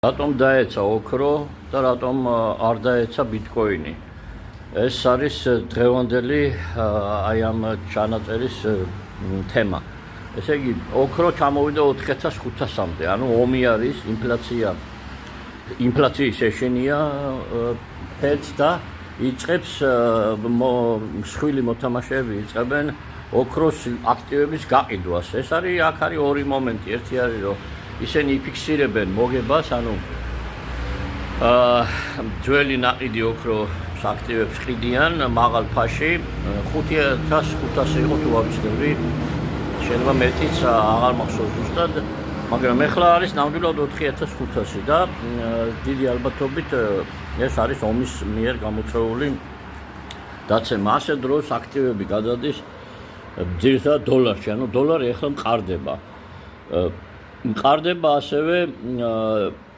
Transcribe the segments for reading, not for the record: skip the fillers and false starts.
რატომ დაეცა ოქრო და რატომ არ დაეცა ბიტკოინი? ეს არის დღევანდელი აი ამ ჩანაწერის თემა. ესე იგი, ოქრო ჩამოვიდა 4500-მდე, ანუ ომი არის, ინფლაციის ეშენია ფედს და იწყებს მსხვილი მოთამაშეები იწყებენ ოქროს აქტივების გაყიდვას. ეს არის აქ არის ორი მომენტი. ერთი არის რომ ისინი იფიქსირებენ მოგებას, ანუ ძველი ნაყიდი ოქროს აქტივებს ყიდიან მაღალ ფასში, 5500 იყო თუ ავიცნობრი, შეიძლება მეტიც აღარ მახსოვს ზუსტად, მაგრამ ეხლა არის ნამდვილად 4500 და დიდი ალბათობით ეს არის ომის მიერ გამოწვეული დაცემა. ასე დროს აქტივები გადადის ძირითადად დოლარში, ანუ დოლარი ეხლა მყარდება. მყარდება ასევე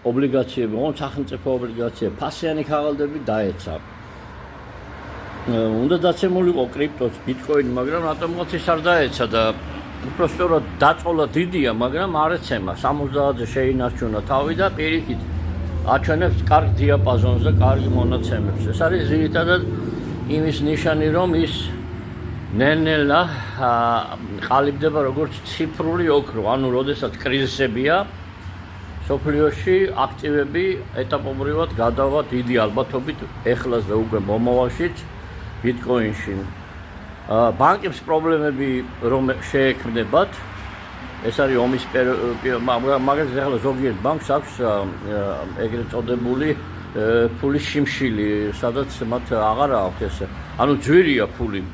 ობლიგაციები, სახელმწიფო ობლიგაციები, ფასიანი ქაღალდები დაეცა. უნდა დაცემულიყო კრიპტოს, ბიტკოინი, მაგრამ რატომღაც ის არ დაეცა და უпростоროდ დაწოლა დიდია, მაგრამ არ ეცემა. 70-ზე შეინარჩუნა თავი და პირიქით აჩვენებს კარგ დიაპაზონს და კარგ მონაცემებს. ეს არის ძირითადად იმის ნიშანი, რომ ის ნელ-ნელა ყალიბდება როგორც ციფრული ოქრო, ანუ როდესაც კრიზისებია სოფლიოში აქტივები ეტაპობრივად გადავა დიდი ალბათობით ეხლას და უკვე მომავალშიც ბიტკოინში. ბანკებს პრობლემები რომ შეექმნებათ, ეს არის ომის მაგალითად ეხლა ზოგიერთ ბანკს აქვს ეგრეთ წოდებული ფულის შიმშილი, სადაც მათ აღარ აქვს ეს, ანუ ძვირია ფული.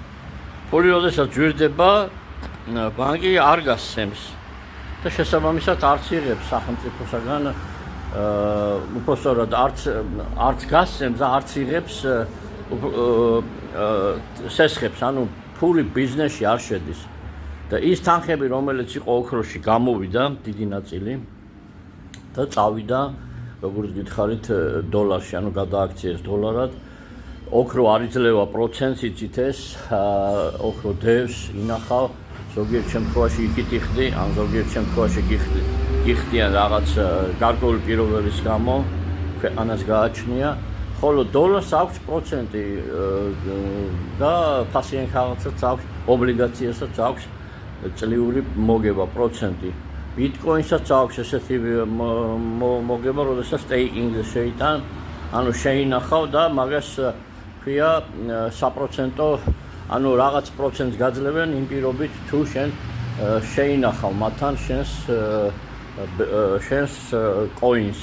ფული როდესაც ძვირდება, ბანკი არ გასცემს და შესაბამისად არც იღებს სახელმწიფოსაგან, უпростоროდ არც გასცემს და არც იღებს სესხებს, ანუ ფული ბიზნესში არ შედის. და ის თანხები, რომელიც იყო ოქროში, გამოვიდა დიდი ნაწილი და წავიდა, როგორც გითხარით, დოლარში, ანუ გადააქციეს დოლარად. ოქრო არ იძლევა პროცენტს იცით ეს, ოქრო დევს, ინახავ, ზოგიერთ შემთხვევაში იკითხდი, ან ზოგიერთ შემთხვევაში გიხდიან რაღაც გარკვეული პირობების გამო, ქვეყანას გააჩნია, ხოლო დოლარს აქვს პროცენტი და ფასიანი ქაღალდსაც აქვს, ობლიგაციასაც აქვს წლიური მოგება პროცენტი. ბიტკოინსაც აქვს ესეთი მოგება, როდესაც სტეიკინგზე შეიტან, ანუ შეინახავ და მაგას ქვია საპროცენტო, ანუ რაღაც პროცენტს გაძლევენ იმ პირობით თუ შენ შეინახავ მათთან შენს კოინს.